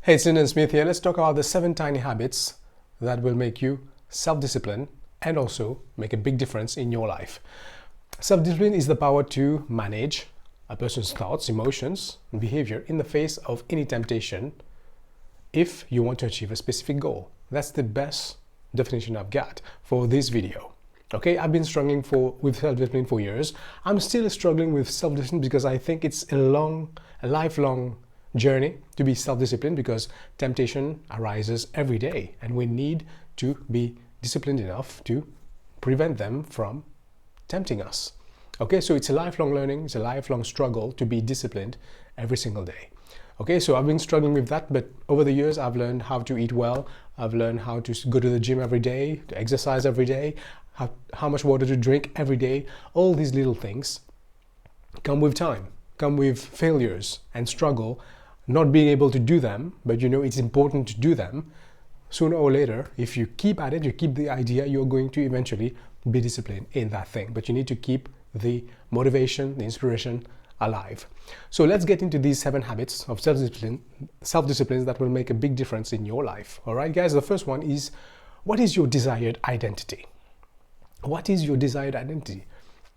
Hey, it's Lyndon Smith here. Let's talk about the 7 tiny habits that will make you self-disciplined and also make a big difference in your life. Self-discipline is the power to manage a person's thoughts, emotions, and behavior in the face of any temptation if you want to achieve a specific goal. That's the best definition I've got for this video. Okay, I've been struggling with self-discipline for years. I'm still struggling with self-discipline because I think it's a lifelong journey to be self-disciplined, because temptation arises every day and we need to be disciplined enough to prevent them from tempting us. Okay, so it's a lifelong learning, it's a lifelong struggle to be disciplined every single day. Okay, so I've been struggling with that, but over the years I've learned how to eat well, I've learned how to go to the gym every day, to exercise every day, how much water to drink every day. All these little things come with time, come with failures and struggle, not being able to do them, but you know it's important to do them. Sooner or later, if you keep at it, you keep the idea, you're going to eventually be disciplined in that thing. But you need to keep the motivation, the inspiration alive. So let's get into these 7 habits of self-discipline that will make a big difference in your life. All right, guys, the first one is, what is your desired identity? What is your desired identity?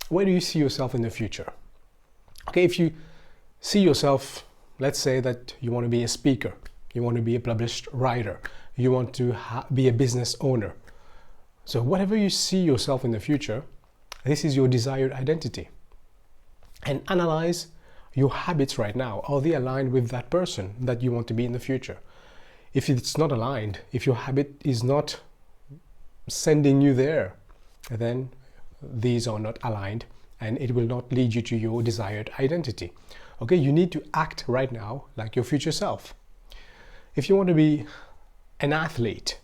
Where do you see yourself in the future? Okay, if you see yourself, let's say that you want to be a speaker, you want to be a published writer, you want to be a business owner. So whatever you see yourself in the future, this is your desired identity. And analyze your habits right now. Are they aligned with that person that you want to be in the future? If it's not aligned, if your habit is not sending you there, then these are not aligned and it will not lead you to your desired identity. Okay, you need to act right now like your future self. If you want to be an athlete,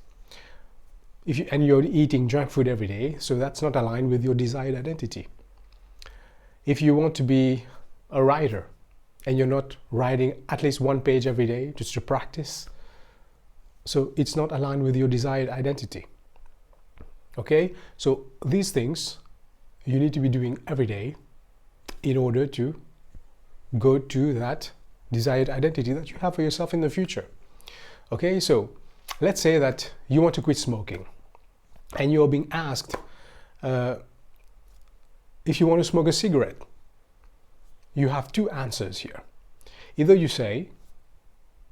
and you're eating junk food every day, so that's not aligned with your desired identity. If you want to be a writer and you're not writing at least 1 page every day just to practice, so it's not aligned with your desired identity. Okay, so these things you need to be doing every day in order to go to that desired identity that you have for yourself in the future. Okay, so let's say that you want to quit smoking and you're being asked if you want to smoke a cigarette. You have 2 answers here. Either you say,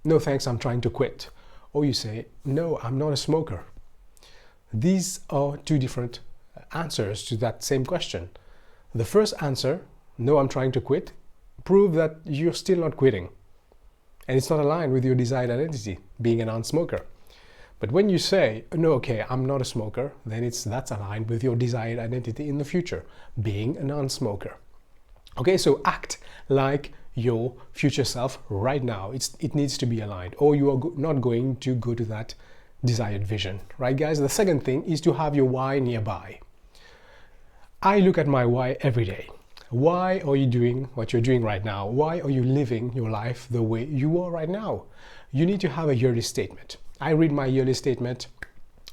no thanks, I'm trying to quit, or you say, no, I'm not a smoker. These are 2 different answers to that same question. The first answer, no, I'm trying to quit, prove that you're still not quitting and it's not aligned with your desired identity, being a non-smoker. But when you say, no, okay, I'm not a smoker, then that's aligned with your desired identity in the future, being a non-smoker. Okay, so act like your future self right now. It needs to be aligned, or you are not going to go to that desired vision, right, guys? The second thing is to have your why nearby. I look at my why every day. Why are you doing what you're doing right now? Why are you living your life the way you are right now? You need to have a yearly statement. I read my yearly statement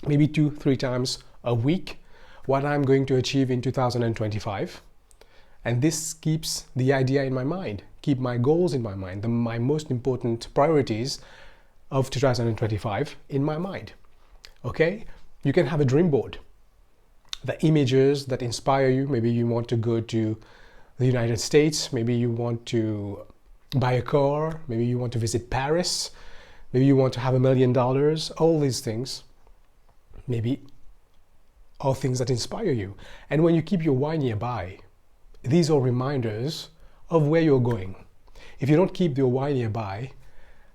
maybe 2-3 times a week, what I'm going to achieve in 2025. And this keeps the idea in my mind, keep my goals in my mind, my most important priorities of 2025 in my mind. Okay? You can have a dream board. The images that inspire you, maybe you want to go to the United States, maybe you want to buy a car, maybe you want to visit Paris, maybe you want to have $1 million. All these things maybe are things that inspire you. And when you keep your why nearby, these are reminders of where you're going. If you don't keep your why nearby,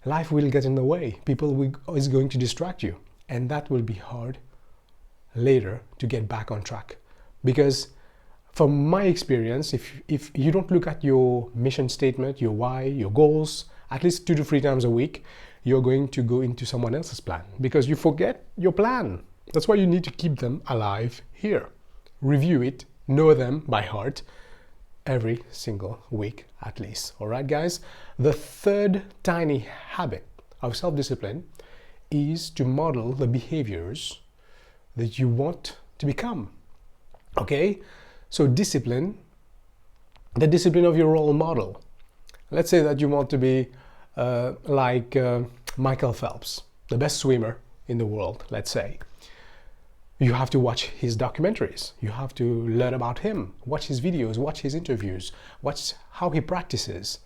life will get in the way. People is going to distract you, and that will be hard later to get back on track. Because from my experience, if you don't look at your mission statement, your why, your goals, at least 2 to 3 times a week, you're going to go into someone else's plan because you forget your plan. That's why you need to keep them alive here. Review it, know them by heart every single week at least. All right, guys? The third tiny habit of self-discipline is to model the behaviors that you want to become. Okay? So discipline, the discipline of your role model. Let's say that you want to be like Michael Phelps, the best swimmer in the world, let's say. You have to watch his documentaries. You have to learn about him, watch his videos, watch his interviews, watch how he practices,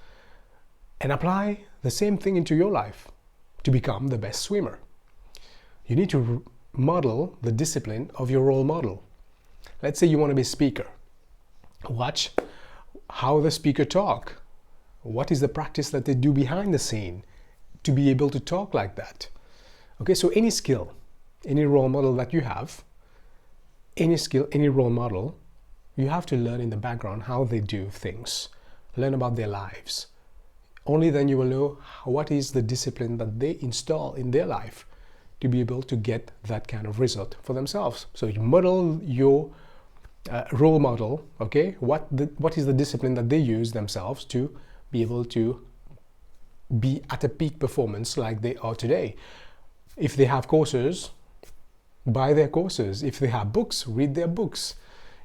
and apply the same thing into your life to become the best swimmer. You need to model the discipline of your role model. Let's say you want to be a speaker. Watch how the speaker talk. What is the practice that they do behind the scene to be able to talk like that? Okay, so any skill, any role model that you have, any skill, any role model, you have to learn in the background how they do things. Learn about their lives. Only then you will know what is the discipline that they install in their life to be able to get that kind of result for themselves. So you model your role model, okay? What is the discipline that they use themselves to be able to be at a peak performance like they are today? If they have courses, buy their courses. If they have books, read their books.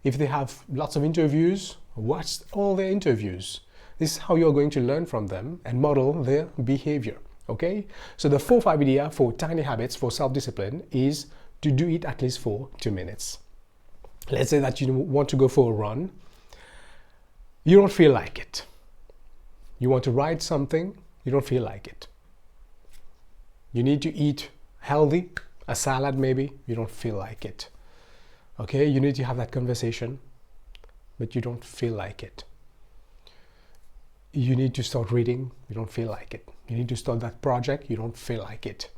If they have lots of interviews, watch all their interviews. This is how you're going to learn from them and model their behavior, okay? So the 4-5 idea for tiny habits for self-discipline is to do it at least for 2 minutes. Let's say that you want to go for a run. You don't feel like it. You want to write something, you don't feel like it. You need to eat healthy, a salad maybe, you don't feel like it. Okay, you need to have that conversation, but you don't feel like it. You need to start reading, you don't feel like it. You need to start that project, you don't feel like it.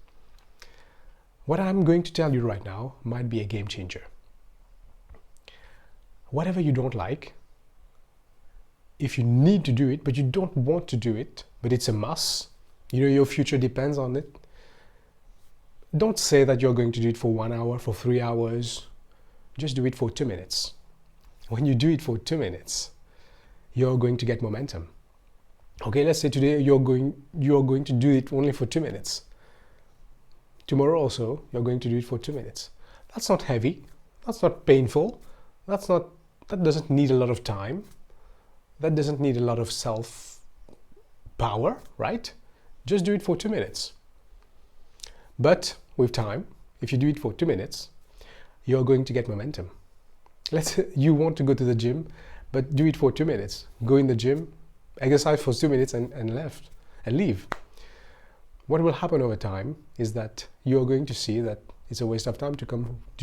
What I'm going to tell you right now might be a game changer. Whatever you don't like, if you need to do it, but you don't want to do it, but it's a must, you know your future depends on it, don't say that you're going to do it for 1 hour, for 3 hours. Just do it for 2 minutes. When you do it for 2 minutes, you're going to get momentum. Okay, let's say today you're going to do it only for 2 minutes. Tomorrow also, you're going to do it for 2 minutes. That's not heavy. That's not painful. That doesn't need a lot of time. That doesn't need a lot of self-power, right? Just do it for 2 minutes. But with time, if you do it for 2 minutes, you're going to get momentum. Let's say you want to go to the gym, but do it for 2 minutes. Go in the gym, exercise for 2 minutes and leave. What will happen over time is that you're going to see that it's a waste of time to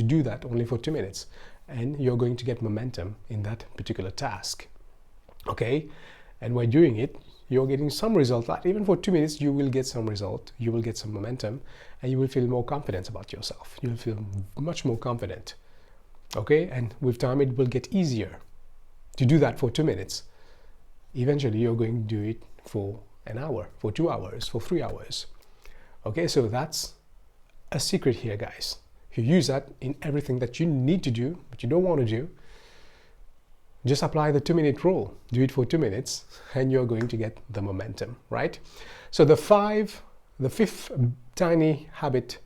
do that only for 2 minutes. And you're going to get momentum in that particular task. Okay? And by doing it, you're getting some result. Like even for 2 minutes, you will get some result. You will get some momentum and you will feel more confident about yourself. You will feel much more confident. Okay? And with time, it will get easier to do that for 2 minutes. Eventually, you're going to do it for an hour, for 2 hours, for 3 hours. Okay? So that's a secret here, guys. If you use that in everything that you need to do, but you don't want to do, just apply the 2-minute rule. Do it for 2 minutes and you're going to get the momentum, right? So the fifth tiny habit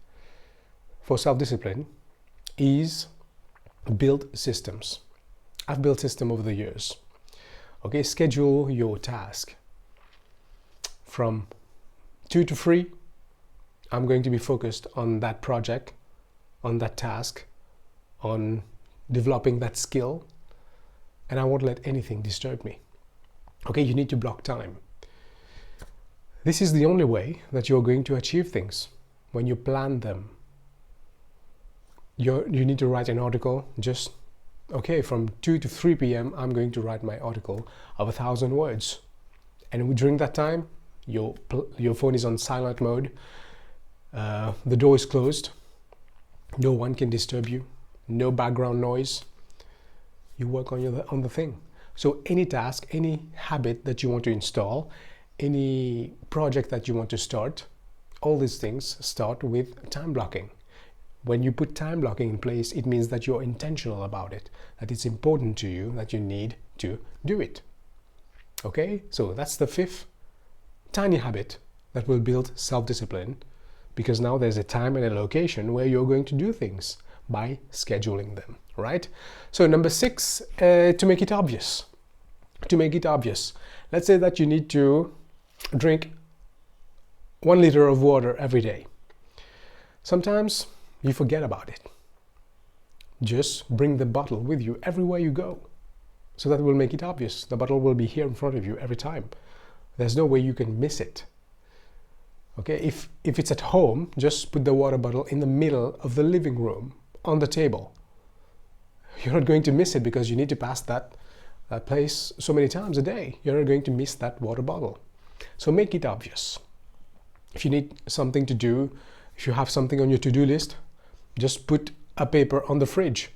for self-discipline is build systems. I've built systems over the years. Okay, schedule your task. From 2 to 3, I'm going to be focused on that project, on that task, on developing that skill, and I won't let anything disturb me. Okay, you need to block time. This is the only way that you're going to achieve things. When you plan them, you need to write an article. Just, okay, from 2 to 3 p.m. I'm going to write my article of 1,000 words. And during that time, your phone is on silent mode. The door is closed. No one can disturb you. No background noise. You work on the thing. So any task, any habit that you want to install, any project that you want to start, all these things start with time blocking. When you put time blocking in place, it means that you're intentional about it, that it's important to you, that you need to do it. Okay, so that's the fifth tiny habit that will build self-discipline, because now there's a time and a location where you're going to do things by scheduling them, right? So number 6, to make it obvious. To make it obvious. Let's say that you need to drink 1 liter of water every day. Sometimes you forget about it. Just bring the bottle with you everywhere you go. So that will make it obvious. The bottle will be here in front of you every time. There's no way you can miss it. Okay, if it's at home, just put the water bottle in the middle of the living room, on the table. You're not going to miss it because you need to pass that place so many times a day. You're not going to miss that water bottle. So make it obvious. If you need something to do, if you have something on your to-do list, just put a paper on the fridge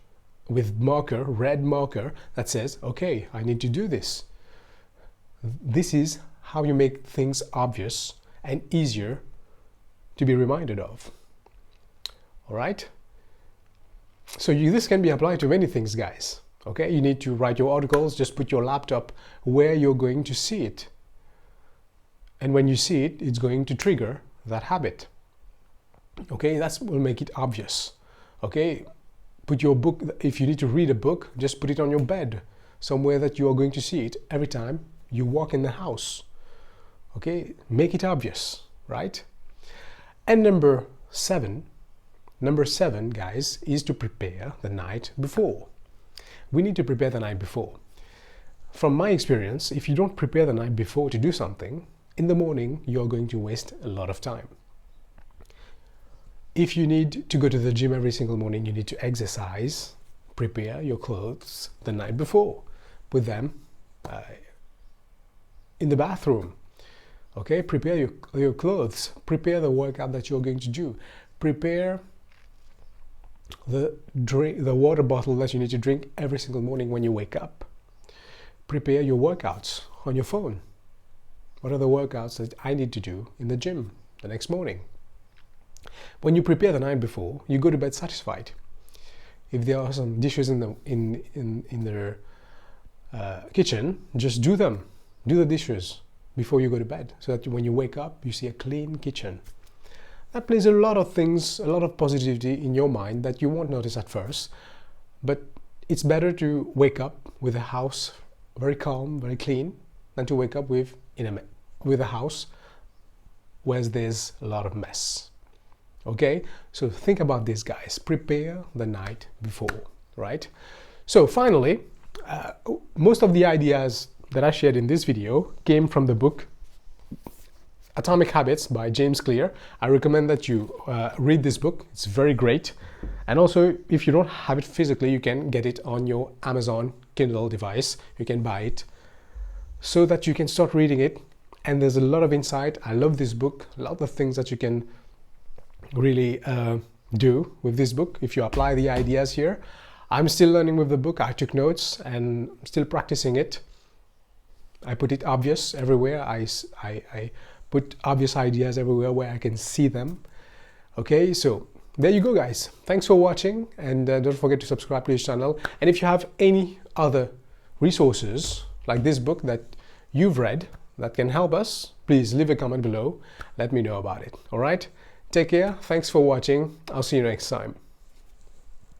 with marker, red marker, that says, okay, I need to do this. This is how you make things obvious and easier to be reminded of. All right? So this can be applied to many things, guys. Okay, you need to write your articles, just put your laptop where you're going to see it. And when you see it, it's going to trigger that habit. Okay, that will make it obvious. Okay, put your book, if you need to read a book, just put it on your bed, somewhere that you are going to see it every time you walk in the house. Okay, make it obvious, right? And number seven, guys, is to prepare the night before. We need to prepare the night before. From my experience, if you don't prepare the night before to do something, in the morning, you're going to waste a lot of time. If you need to go to the gym every single morning, you need to exercise, prepare your clothes the night before. Put them in the bathroom. Okay, prepare your clothes, prepare the workout that you're going to do, prepare the water bottle that you need to drink every single morning when you wake up. Prepare your workouts on your phone. What are the workouts that I need to do in the gym the next morning? When you prepare the night before, you go to bed satisfied. If there are some dishes in the kitchen, just do them. Do the dishes before you go to bed, so that when you wake up, you see a clean kitchen. That plays a lot of things, a lot of positivity in your mind that you won't notice at first. But it's better to wake up with a house very calm, very clean, than to wake up with a house where there's a lot of mess. Okay, so think about this, guys. Prepare the night before, right? So finally, most of the ideas that I shared in this video came from the book Atomic Habits by James Clear. I recommend that you read this book. It's very great. And also, if you don't have it physically, you can get it on your Amazon Kindle device. You can buy it so that you can start reading it. And there's a lot of insight. I love this book. A lot of things that you can really do with this book if you apply the ideas here. I'm still learning with the book. I took notes and I'm still practicing it. I put it obvious everywhere. I put obvious ideas everywhere where I can see them. Okay, so there you go, guys. Thanks for watching, and don't forget to subscribe to this channel. And if you have any other resources like this book that you've read that can help us, please leave a comment below. Let me know about it. All right, take care. Thanks for watching. I'll see you next time.